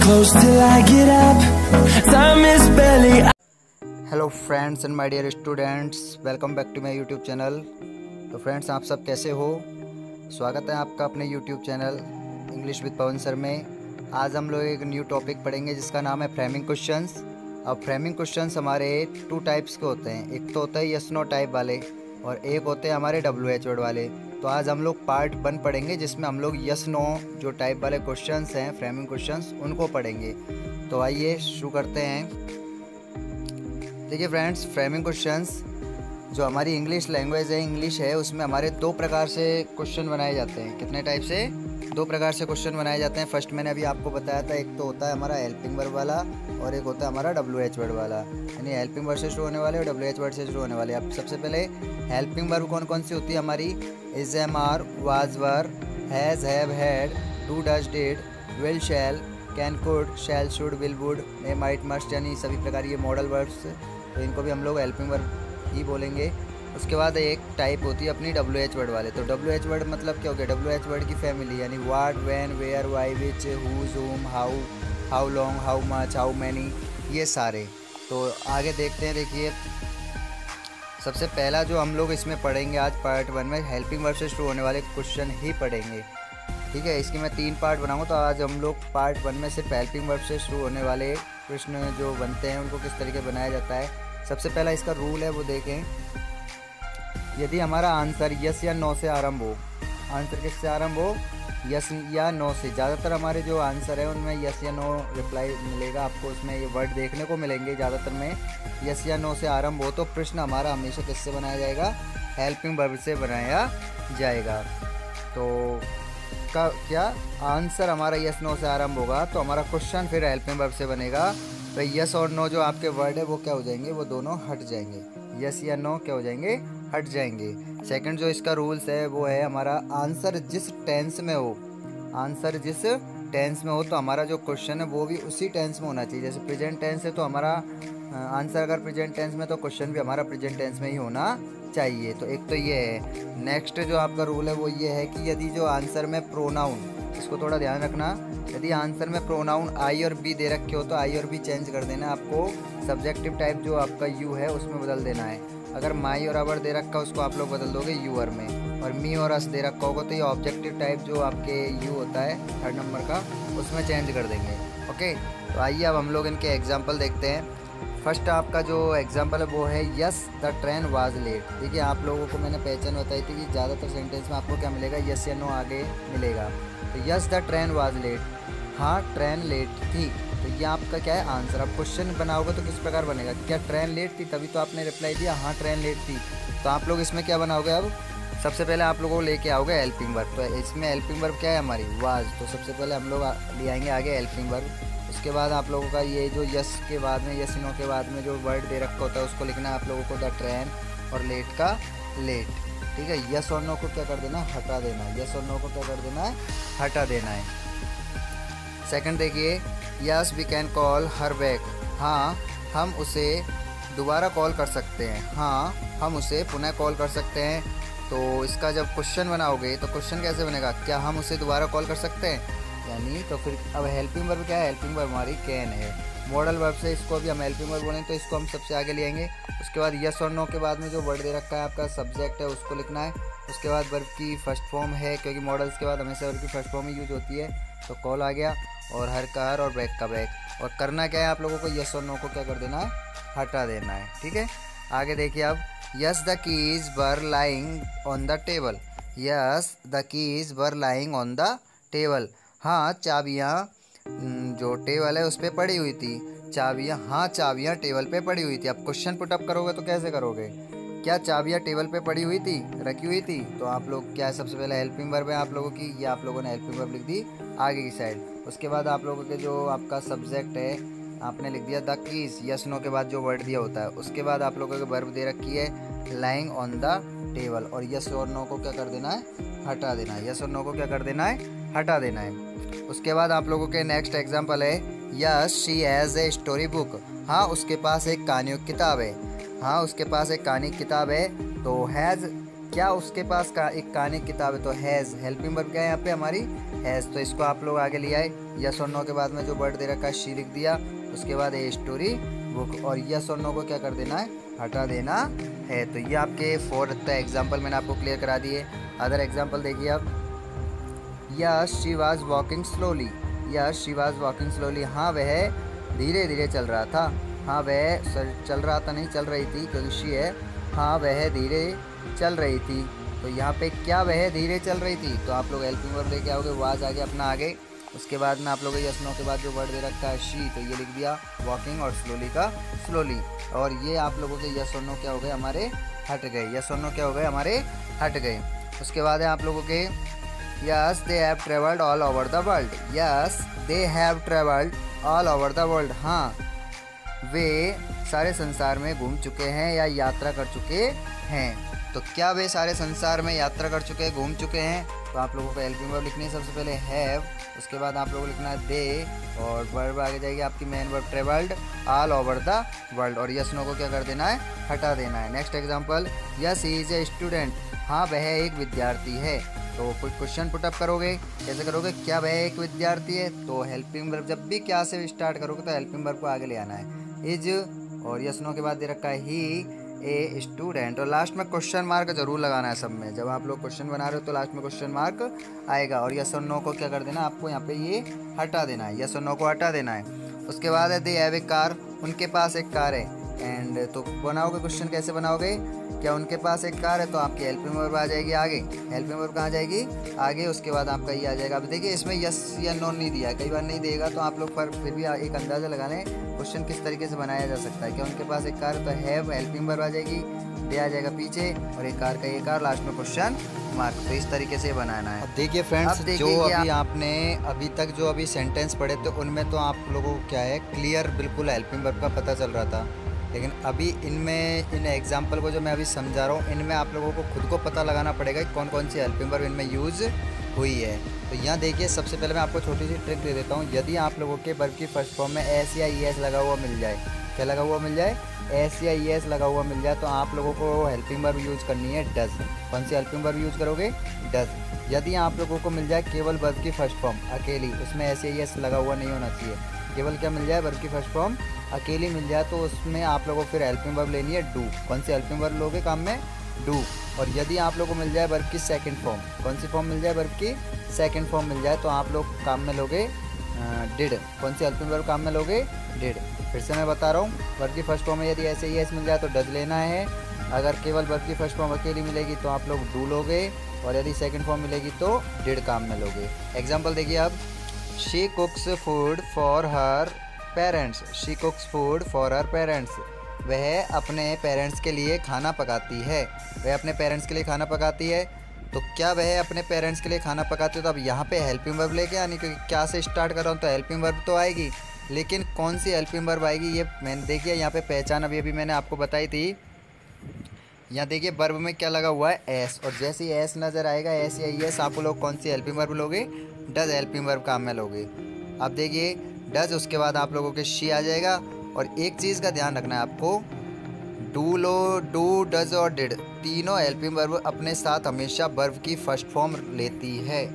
close till I get up. Time is barely. Hello friends and my dear students, welcome back to my YouTube channel. तो friends, आप सब कैसे हो? स्वागत है आपका अपने YouTube channel English with Pawan sir में। आज हम लोग एक न्यू टॉपिक पढ़ेंगे जिसका नाम है फ्रेमिंग क्वेश्चंस। अब फ्रेमिंग क्वेश्चंस हमारे टू टाइप्स के होते हैं। एक तो होता है यस नो टाइप वाले और एक होते हैं हमारे WH वर्ड वाले। तो आज हम लोग पार्ट 1 पढ़ेंगे जिसमें हम लोग यस नो जो टाइप वाले क्वेश्चंस हैं, फ्रेमिंग क्वेश्चंस, उनको पढ़ेंगे। तो आइए शुरू करते हैं। देखिए फ्रेंड्स, फ्रेमिंग क्वेश्चंस जो हमारी इंग्लिश लैंग्वेज है, इंग्लिश है, उसमें हमारे दो प्रकार से क्वेश्चन बनाए जाते हैं। कितने टाइप से? दो प्रकार से क्वेश्चन बनाए जाते हैं। फर्स्ट मैंने अभी आपको बताया था, एक तो होता है हमारा हेल्पिंग वर्ब वाला और एक होता है हमारा WH वर्ड वाला, यानी हेल्पिंग वर्ड से शुरू होने वाले और WH वर्ड से शुरू होने वाले। अब सबसे पहले हेल्पिंग वर्ब कौन कौन सी होती है हमारी? Is, am, are, was, were, has, have, had, do, does, did, will, shall, can, could, shall, should, will, would, may, might, must, यानी सभी प्रकार ये मॉडल वर्ब्स, तो इनको भी हम लोग हेल्पिंग वर्ब ही बोलेंगे। उसके बाद एक टाइप होती है अपनी WH वर्ड वाले। तो WH वर्ड मतलब क्या हो गया? WH वर्ड की फैमिली, यानी what, when, where, why, which, whose, whom, how, how long, how much, how many, ये सारे। तो आगे देखते हैं। देखिए, सबसे पहला जो हम लोग इसमें पढ़ेंगे आज पार्ट 1 में, हेल्पिंग वर्ब से शुरू होने वाले क्वेश्चन ही पढ़ेंगे। ठीक है, इसकी मैं 3 पार्ट बनाऊंगा। तो आज हम लोग पार्ट 1 में सिर्फ हेल्पिंग वर्ब से शुरू होने वाले प्रश्न जो बनते हैं उनको किस तरीके बनाया जाता है। सबसे पहला इसका रूल है वो देखें। यदि हमारा आंसर यस या नो से आरंभ हो, आंसर किससे आरंभ हो? यस या नो से। ज़्यादातर हमारे जो आंसर है उनमें यस या नो रिप्लाई मिलेगा आपको, उसमें ये वर्ड देखने को मिलेंगे। ज़्यादातर में यस या नो से आरंभ हो तो प्रश्न हमारा हमेशा किससे बनाया जाएगा? हेल्पिंग वर्ब से बनाया जाएगा। तो का क्या आंसर हमारा यस नो से आरंभ होगा तो हमारा क्वेश्चन फिर हेल्पिंग वर्ब से बनेगा। तो यस और नो जो आपके वर्ड है वो क्या हो जाएंगे? वो दोनों हट जाएंगे। यस या नो क्या हो जाएंगे? हट जाएंगे। सेकंड जो इसका रूल्स है वो है हमारा आंसर जिस टेंस में हो, आंसर जिस टेंस में हो तो हमारा जो क्वेश्चन है वो भी उसी टेंस में होना चाहिए। जैसे प्रेजेंट टेंस है तो हमारा आंसर अगर प्रेजेंट टेंस में तो क्वेश्चन भी हमारा प्रेजेंट टेंस में ही होना चाहिए। तो एक तो ये है। नेक्स्ट जो आपका रूल है वो ये है कि यदि जो आंसर में प्रोनाउन, इसको थोड़ा ध्यान रखना, यदि आंसर में प्रोनाउन आई और बी दे रखे हो तो आई और बी चेंज कर देना। आपको सब्जेक्टिव टाइप जो आपका यू है उसमें बदल देना है। अगर माई और अवर दे रखा है उसको आप लोग बदल दोगे यूअर में, और मी और अस दे रखा होगा तो ये ऑब्जेक्टिव टाइप जो आपके यू होता है 3rd नंबर का, उसमें चेंज कर देंगे। ओके, तो आइए अब हम लोग इनके एग्जाम्पल देखते हैं। फर्स्ट आपका जो एग्जाम्पल है वो है yes the train was late. देखिए, आप लोगों को मैंने पहचान बताई थी कि ज़्यादातर सेंटेंस में आपको क्या मिलेगा? यस या नो आगे मिलेगा। तो yes the train was late, हाँ ट्रेन लेट थी। तो ये आपका क्या है? आंसर। अब क्वेश्चन बनाओगे तो किस प्रकार बनेगा? क्या ट्रेन लेट थी? तभी तो आपने रिप्लाई दिया हाँ ट्रेन लेट थी। तो आप लोग इसमें क्या बनाओगे? अब सबसे पहले आप लोगों को लेके आओगे हेल्पिंग वर्ब। तो इसमें हेल्पिंग वर्ब क्या है हमारी? वाज। तो सबसे पहले हम लोग ले आएंगे आगे हेल्पिंग वर्ब। उसके बाद आप लोगों का ये जो यस के बाद में, यस नो के बाद में जो वर्ड दे रखा होता है उसको लिखना है आप लोगों को, द ट्रेन, और लेट का लेट। ठीक है, यस और नो को क्या कर देना? हटा देना। यस और नो को क्या कर देना है? हटा देना है। सेकंड देखिए, yes we can call her back, हाँ हम उसे दोबारा कॉल कर सकते हैं, हाँ हम उसे पुनः कॉल कर सकते हैं। तो इसका जब क्वेश्चन बनाओगे तो क्वेश्चन कैसे बनेगा? क्या हम उसे दोबारा कॉल कर सकते हैं? यानी तो फिर अब हेल्पिंग वर्ब क्या है? हेल्पिंग वर्ब हमारी कैन है। मॉडल वर्ब से इसको भी हम हेल्पिंग वर्ब बोलेंगे तो इसको हम सबसे आगे ले आएंगे। उसके बाद यस और नो के बाद में जो वर्ड दे रखा है आपका सब्जेक्ट है उसको लिखना है। उसके बाद वर्ब की फर्स्ट फॉर्म है, क्योंकि मॉडल्स के बाद हमेशा वर्ब की फर्स्ट फॉर्म ही यूज होती है। तो कॉल आ गया, और हर का हर और बैक का बैक। और करना क्या है आप लोगों को? यस और नो को क्या कर देना है? हटा देना है। ठीक है, आगे देखिए अब, yes the keys were lying on the table. Yes the keys were lying on the table, हाँ चाबियाँ जो टेबल है उस पर पड़ी हुई थी। चाबियाँ, हाँ चाबियाँ टेबल पे पड़ी हुई थी। अब क्वेश्चन पुटअप करोगे तो कैसे करोगे? क्या चाबियाँ टेबल पे पड़ी हुई थी, रखी हुई थी? तो आप लोग क्या है, सबसे पहले हेल्पिंग वर्ब है आप लोगों की, ये आप लोगों ने हेल्पिंग वर्ब लिख दी आगे की साइड। उसके बाद आप लोगों के जो आपका सब्जेक्ट है आपने लिख दिया द कीज, यस नो के बाद जो वर्ड दिया होता है। उसके बाद आप लोगों के वर्ब दे रखी है लाइंग ऑन द टेबल, और यस और नो को क्या कर देना है? हटा देना है। यस और नो को क्या कर देना है? हटा देना है। उसके बाद आप लोगों के नेक्स्ट एग्जाम्पल है, yes she has a story book, हाँ उसके पास एक कहानियों की किताब है, हाँ उसके पास एक कहानी की किताब है। तो हैज़ क्या उसके पास का एक कहानी की किताब है, तो हैज़ हेल्पिंग वर्ब क्या है यहाँ पे हमारी हैज़। तो इसको आप लोग आगे ले आए, यस और नो के बाद में जो वर्ड दे रखा है शी लिख दिया, उसके बाद ए स्टोरी बुक, और यस और नो को क्या कर देना है, हटा देना है। तो ये आपके 4th एग्जाम्पल मैंने आपको क्लियर करा दिए। अदर एग्जाम्पल देखिए अब, yes she was walking slowly, yes she was walking slowly, हाँ वह धीरे धीरे चल रहा था, हाँ वह चल रहा था नहीं चल रही थी क्योंकि शी है, हाँ वह धीरे चल रही थी। तो यहाँ पे क्या वह धीरे चल रही थी, तो आप लोग हेल्पिंग वर्ब लेके आओगे, वाज आगे अपना आगे, उसके बाद में आप लोग यस नो के बाद जो वर्ड दे रखा है शी, तो ये लिख दिया वॉकिंग, और स्लोली का स्लोली, और ये आप लोगों के यस और नो क्या हो गए हमारे हट गए, यस और नो क्या हो गए हमारे हट गए। उसके बाद है आप लोगों के yes they have travelled all over the world, yes they have travelled all over the world, हाँ वे सारे संसार में घूम चुके हैं या यात्रा कर चुके हैं। तो क्या वे सारे संसार में यात्रा कर चुके हैं, घूम चुके हैं, तो आप लोगों को हेल्पिंग वर्ब लिखनी है सबसे पहले हैव, उसके बाद आप लोगों को लिखना है दे, और वर्ब आगे जाएगी आपकी main verb travelled all over the world, और यस नो को क्या कर देना है, हटा देना है। Next example, yes he is a student, हाँ वह एक विद्यार्थी है। तो कुछ क्वेश्चन पुटअप करोगे, कैसे करोगे, क्या वह एक विद्यार्थी है, तो हेल्पिंग वर्ब जब भी क्या से स्टार्ट करोगे तो हेल्पिंग वर्ब को आगे ले आना है, इज, और यस नो के बाद दे रखा है ही ए स्टूडेंट, और लास्ट में क्वेश्चन मार्क जरूर लगाना है सब में, जब आप लोग क्वेश्चन बना रहे हो तो लास्ट में क्वेश्चन मार्क आएगा, और यस और नो को क्या कर देना आपको यहाँ पे ये हटा देना है, यस और नो को हटा देना है। उसके बाद है दे हैव ए कार, उनके पास एक कार है, एंड तो बनाओगे क्वेश्चन कैसे बनाओगे, क्या उनके पास एक कार है, तो आपकी हेल्पिंग वर्ब आ जाएगी आगे, हेल्पिंग वर्ब कहाँ जाएगी आगे, उसके बाद आपका ये आ जाएगा। अब देखिए इसमें यस या नो नहीं दिया है, कई बार नहीं देगा, तो आप लोग पर फिर भी एक अंदाज़ा लगा लें क्वेश्चन किस तरीके से बनाया जा सकता है। क्या उनके पास एक कार है, तो हैव हेल्पिंग वर्ब आ जाएगी, दे आ जाएगा पीछे, और एक कार का ये कार, लास्ट में क्वेश्चन मार्क, तो इस तरीके से बनाना है। अब देखिए फ्रेंड्स, जो अभी आपने अभी तक जो अभी सेंटेंस पढ़े थे उनमें तो आप लोगों को क्या है क्लियर बिल्कुल हेल्पिंग वर्ब का पता चल रहा था, लेकिन अभी इनमें इन एग्जाम्पल को जो मैं अभी समझा रहा हूँ इनमें आप लोगों को खुद को पता लगाना पड़ेगा कि कौन कौन सी हेल्पिंग वर्ब इनमें यूज़ हुई है। तो यहाँ देखिए सबसे पहले मैं आपको छोटी सी ट्रिक दे देता हूँ, यदि आप लोगों के वर्ब की फर्स्ट फॉर्म में एस या ई एस लगा हुआ मिल जाए, क्या लगा हुआ मिल जाए, एस या ई एस लगा हुआ मिल जाए, तो आप लोगों को हेल्पिंग वर्ब यूज़ करनी है डज। कौन सी हेल्पिंग वर्ब यूज़ करोगे, डज। यदि आप लोगों को मिल जाए केवल वर्ब की फर्स्ट फॉर्म अकेली, उसमें एस या ई एस लगा हुआ नहीं होना चाहिए, केवल क्या मिल जाए वर्ब की फर्स्ट फॉर्म अकेली मिल जाए, तो उसमें आप लोगों को फिर हेल्पिंग वर्ब लेनी है डू। कौन सी हेल्पिंग वर्ब लोगे काम में, डू। और यदि आप लोगों को मिल जाए वर्ब की सेकंड फॉर्म, कौन सी फॉर्म मिल जाए, वर्ब की सेकंड फॉर्म मिल जाए, तो आप लोग काम में लोगे डिड। कौन सी हेल्पिंग वर्ब काम में लोगे, डिड। फिर से मैं बता रहा हूँ, वर्ब की फर्स्ट फॉर्म में यदि ऐसे ही एस मिल जाए तो डज लेना है, अगर केवल वर्ब की फर्स्ट फॉर्म अकेली मिलेगी तो आप लोग डू लोगे, और यदि सेकंड फॉर्म मिलेगी तो डिड काम में लोगे। एग्जाम्पल देखिए अब, she कुक्स food for her parents, she कुक्स food for her parents, वह अपने पेरेंट्स के लिए खाना पकाती है, वह अपने पेरेंट्स के लिए खाना पकाती है। तो क्या वह अपने पेरेंट्स के लिए खाना पकाती है, तो अब यहाँ पे हेल्पिंग वर्ब लेके आनी, क्योंकि क्या से स्टार्ट कर रहा हूँ तो हेल्पिंग वर्ब तो आएगी, लेकिन कौन सी हेल्पिंग वर्ब आएगी ये मैंने देखिए यहाँ पे पहचान अभी मैंने आपको बताई थी। यहाँ देखिए वर्ब में क्या लगा हुआ है, एस, और जैसे ही एस नज़र आएगा एस या एस, आप लोग कौन सी हेल्पिंग वर्ब लोगे, डज हेल्पिंग वर्ब काम में लोगे। अब देखिए डज, उसके बाद आप लोगों के शी आ जाएगा, और एक चीज़ का ध्यान रखना है आपको, डू लो, डू, डज और डिड तीनों हेल्पिंग वर्ब अपने साथ हमेशा वर्ब की फर्स्ट फॉर्म लेती है।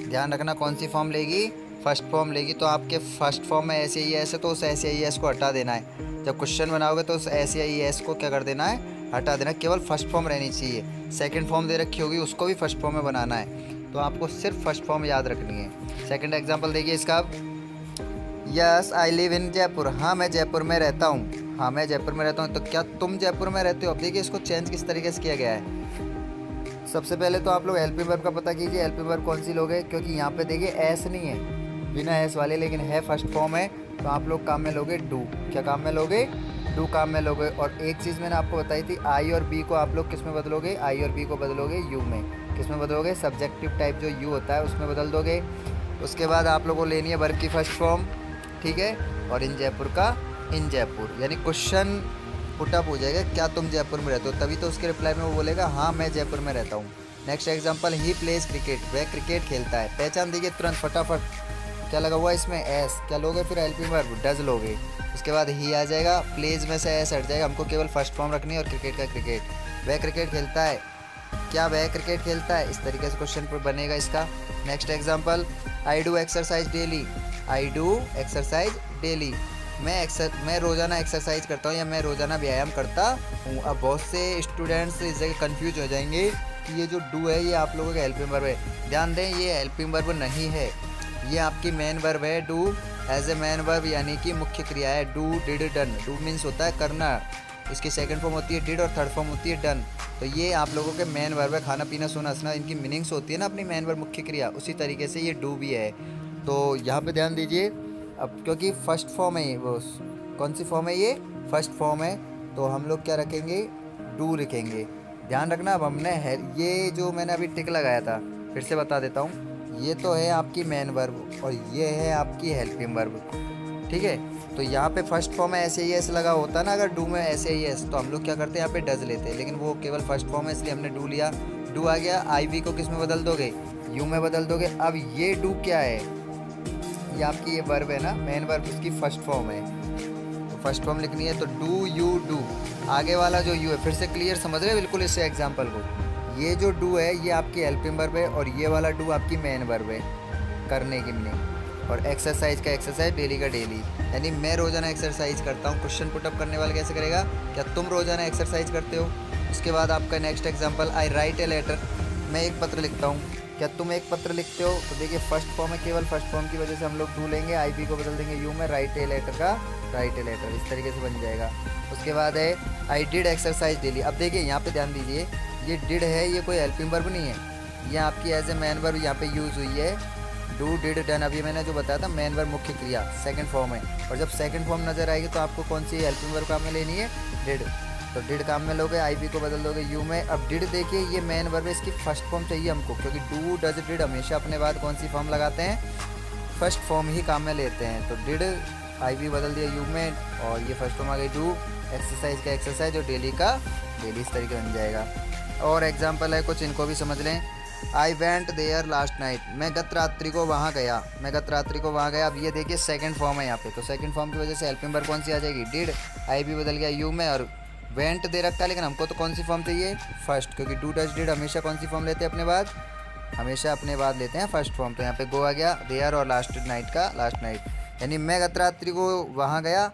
ध्यान रखना कौन सी फॉर्म लेगी, फर्स्ट फॉर्म लेगी। तो आपके फर्स्ट फॉर्म में ऐसे ही ऐसे, तो उस ऐसे ही एस को हटा देना है। जब क्वेश्चन बनाओगे तो उस ऐसे ही एस को क्या कर देना है, हटा देना, केवल फर्स्ट फॉर्म रहनी चाहिए। सेकंड फॉर्म दे रखी होगी उसको भी फर्स्ट फॉर्म में बनाना है, तो आपको सिर्फ फर्स्ट फॉर्म याद रखनी है। सेकंड एग्जांपल देखिए इसका, yes I live in Jaipur, हाँ मैं जयपुर में रहता हूँ, हाँ मैं जयपुर में रहता हूँ। तो क्या तुम जयपुर में रहते हो। अब देखिए इसको चेंज किस तरीके से किया गया है। सबसे पहले तो आप लोग हेल्पिंग वर्ब का पता कीजिए, हेल्पिंग वर्ब कौन सी लोगे, क्योंकि यहाँ पे देखिए एस नहीं है, बिना एस वाले, लेकिन है फर्स्ट फॉर्म है, तो आप लोग काम में लोगे डू। क्या काम में लोगे, डू काम में लोगे। और एक चीज़ मैंने आपको बताई थी, आई और बी को आप लोग किस में बदलोगे, आई और बी को बदलोगे यू में। किस में बदलोगे, सब्जेक्टिव टाइप जो यू होता है उसमें बदल दोगे। उसके बाद आप लोगों को लेनी है वर्ब की फर्स्ट फॉर्म, ठीक है, और इन जयपुर का इन जयपुर, यानी क्वेश्चन पुटअप हो जाएगा, क्या तुम जयपुर में रहते हो, तभी तो उसके रिप्लाई में वो बोलेगा हाँ मैं जयपुर में रहता हूँ। Next example, he plays cricket, वह क्रिकेट खेलता है। पहचान दीजिए तुरंत फटाफट, क्या लगा हुआ है इसमें, एस। क्या लोगे फिर हेल्पिंग वर्ब, डज लोगे। उसके बाद ही आ जाएगा, प्लेज में से एस हट जाएगा, हमको केवल फर्स्ट फॉर्म रखनी है और क्रिकेट का क्रिकेट, वह क्रिकेट खेलता है। क्या वह क्रिकेट खेलता है? इस तरीके से क्वेश्चन बनेगा इसका। Next example, I do exercise daily. I do exercise daily, मैं रोज़ाना एक्सरसाइज करता हूँ या मैं रोज़ाना व्यायाम करता हूँ। अब बहुत से स्टूडेंट्स इस जगह कन्फ्यूज हो जाएंगे कि ये जो डू है ये आप लोगों का हेल्पिंग वर्ब है। ध्यान दें, ये हेल्पिंग वर्ब नहीं है, ये आपकी मेन वर्ब है। Do as a main verb यानी कि मुख्य क्रिया है। Do, did, done. Do means होता है करना, इसकी सेकंड फॉर्म होती है डिड और थर्ड फॉर्म होती है डन। तो ये आप लोगों के मेन वर्ब है। खाना पीना सोना हंसना, इनकी मीनिंग्स होती है ना अपनी मेन वर्ब मुख्य क्रिया, उसी तरीके से ये डू भी है। तो यहाँ पे ध्यान दीजिए, अब क्योंकि फर्स्ट फॉर्म है, वो कौन सी फॉर्म है? ये फर्स्ट फॉर्म है, तो हम लोग क्या रखेंगे? डू लिखेंगे। ध्यान रखना। अब हमने ये जो मैंने अभी टिक लगाया था, फिर से बता देता हूँ, ये तो है आपकी मेन वर्ब और ये है आपकी हेल्पिंग वर्ब, ठीक है। तो यहाँ पे फर्स्ट फॉर्म में ऐसे ही एस लगा होता ना, अगर डू में ऐसे ही एस, तो हम लोग क्या करते हैं यहाँ पे डज लेते हैं, लेकिन वो केवल फर्स्ट फॉर्म है इसलिए हमने डू लिया। डू आ गया, आई वी को किस में बदल दोगे? यू में बदल दोगे। अब ये डू क्या है? ये आपकी ये वर्ब है ना, मेन वर्ब, उसकी फर्स्ट फॉर्म है, तो फर्स्ट फॉर्म लिखनी है। तो डू यू डू, आगे वाला जो यू है, फिर से क्लियर समझ रहे हैं बिल्कुल इससे एग्जाम्पल को। ये जो डू है ये आपकी हेल्पिंग वर्ब है और ये वाला डू आपकी मेन वर्ब है, करने की मीनिंग। और एक्सरसाइज का एक्सरसाइज, डेली का डेली, यानी मैं रोज़ाना एक्सरसाइज करता हूँ। क्वेश्चन पुटअप करने वाला कैसे करेगा? क्या तुम रोज़ाना एक्सरसाइज करते हो? उसके बाद आपका next example, I write a letter. मैं एक पत्र लिखता हूँ। क्या तुम एक पत्र लिखते हो? तो देखिए फर्स्ट फॉर्म है, केवल फर्स्ट फॉर्म की वजह से हम लोग डू लेंगे, आई बी को बदल देंगे यू में, राइट ए लेटर का राइट ए लेटर, इस तरीके से बन जाएगा। उसके बाद है आई डिड एक्सरसाइज डेली। अब देखिए यहाँ पे ध्यान दीजिए, ये डिड है, ये कोई हेल्पिंग वर्ब नहीं है, ये आपकी एज ए मैन वर्ब यहाँ पे यूज़ हुई है। डू, डिड, डन, अभी मैंने जो बताया था मेन वर्ब मुख्य क्रिया, सेकंड फॉर्म है। और जब सेकंड फॉर्म नजर आएगी तो आपको कौन सी हेल्पिंग वर्ब काम में लेनी है? डिड। तो डिड काम में लोगे, आई बी को बदल दोगे यू में। अब डिड देखिए ये मेन वर्ब है, इसकी फर्स्ट फॉर्म चाहिए हमको, क्योंकि डू, डज, डिड हमेशा अपने बाद कौन सी फॉर्म लगाते हैं? फर्स्ट फॉर्म ही काम में लेते हैं। तो डिड, आई बी बदल दिया यू में और ये फर्स्ट फॉर्म आ गई डू। एक्सरसाइज का एक्सरसाइज और डेली का डेली, इस तरीके बन जाएगा। और एग्जाम्पल है कुछ, इनको भी समझ लें। I went there last night, मैं गत रात्रि को वहाँ गया, मैं गत रात्रि को वहाँ गया। अब ये देखिए सेकंड फॉर्म है यहाँ पे, तो सेकंड फॉर्म की वजह से हेल्पिंग वर्ब कौन सी आ जाएगी? डिड। आई बी बदल गया यू में और वेंट दे रखा है, लेकिन हमको तो कौन सी फॉर्म चाहिए? फर्स्ट, क्योंकि डू, डज, डिड हमेशा कौन सी फॉर्म लेते हैं अपने बाद? हमेशा अपने बाद लेते हैं फर्स्ट फॉर्म। तो यहाँ पे गो आ गया, देयर और लास्ट नाइट का लास्ट नाइट, यानी मैं गत रात्रि को वहाँ गया,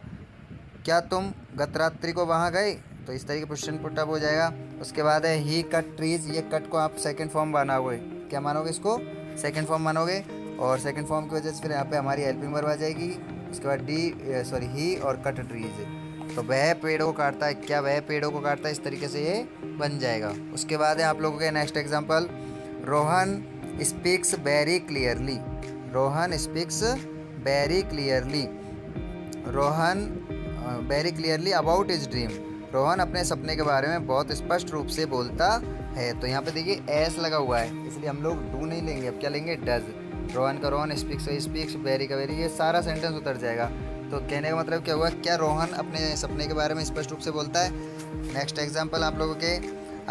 क्या तुम गत रात्रि को वहाँ गए? तो इस तरीके क्वेश्चन पुटअप हो जाएगा। उसके बाद है ही कट ट्रीज, ये कट को आप सेकंड फॉर्म बनाओगे, क्या मानोगे इसको? सेकंड फॉर्म मानोगे, और सेकंड फॉर्म की वजह से फिर यहाँ पे हमारी हेल्पिंग वर्ब आ जाएगी। उसके बाद ही और कट ट्रीज, तो वह पेड़ों को काटता है, क्या वह पेड़ों को काटता है? इस तरीके से ये बन जाएगा। उसके बाद है आप लोगों के next example, Rohan speaks very clearly. Rohan speaks very clearly, Rohan very clearly about his dream. Rohan अपने सपने के बारे में बहुत स्पष्ट रूप से बोलता है। तो यहाँ पे देखिए एस लगा हुआ है, इसलिए हम लोग डू नहीं लेंगे, अब क्या लेंगे? डज। रोहन का रोहन, स्पीक्स वेरी का वेरी, ये सारा सेंटेंस उतर जाएगा। तो कहने का मतलब क्या हुआ? क्या रोहन अपने सपने के बारे में स्पष्ट रूप से बोलता है? नेक्स्ट एग्जाम्पल आप लोगों के,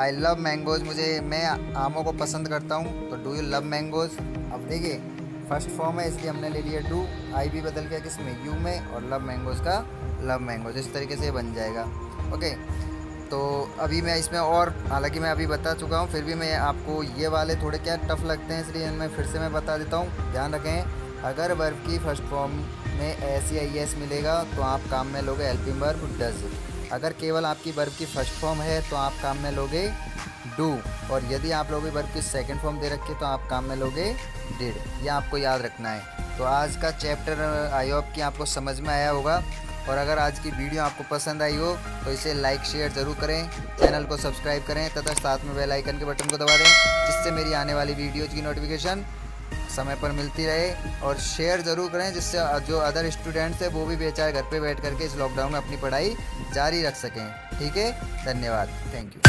आई लव मैंगोज, मैं आमों को पसंद करता हूँ। तो डू यू लव मैंगोज? अब देखिए फर्स्ट फॉर्म है इसलिए हमने ले लिया डू, आई भी बदल गया किस में? यू में, और लव मैंगोज का लव मैंगोज, इस तरीके से बन जाएगा। ओके, तो अभी मैं इसमें, और हालांकि मैं अभी बता चुका हूँ, फिर भी मैं आपको ये वाले थोड़े क्या टफ लगते हैं, इसलिए मैं फिर से मैं बता देता हूँ। ध्यान रखें, अगर वर्ब की फर्स्ट फॉर्म में एस या एस मिलेगा तो आप काम में लोगे हेल्पिंग वर्ब डज। अगर केवल आपकी वर्ब की फर्स्ट फॉर्म है तो आप काम में लोगे डू, और यदि आप लोगों की वर्ब की सेकंड फॉर्म दे रखी है तो आप काम में लोगे डिड। ये आपको याद रखना है। तो आज का चैप्टर आई होप कि आपको समझ में आया होगा, और अगर आज की वीडियो आपको पसंद आई हो तो इसे लाइक शेयर ज़रूर करें, चैनल को सब्सक्राइब करें तथा साथ में बेल आइकन के बटन को दबा दें, जिससे मेरी आने वाली वीडियोज़ की नोटिफिकेशन समय पर मिलती रहे। और शेयर ज़रूर करें जिससे जो अदर स्टूडेंट्स हैं वो भी बेचारे घर पे बैठ करके इस लॉकडाउन में अपनी पढ़ाई जारी रख सकें। ठीक है, धन्यवाद, थैंक यू।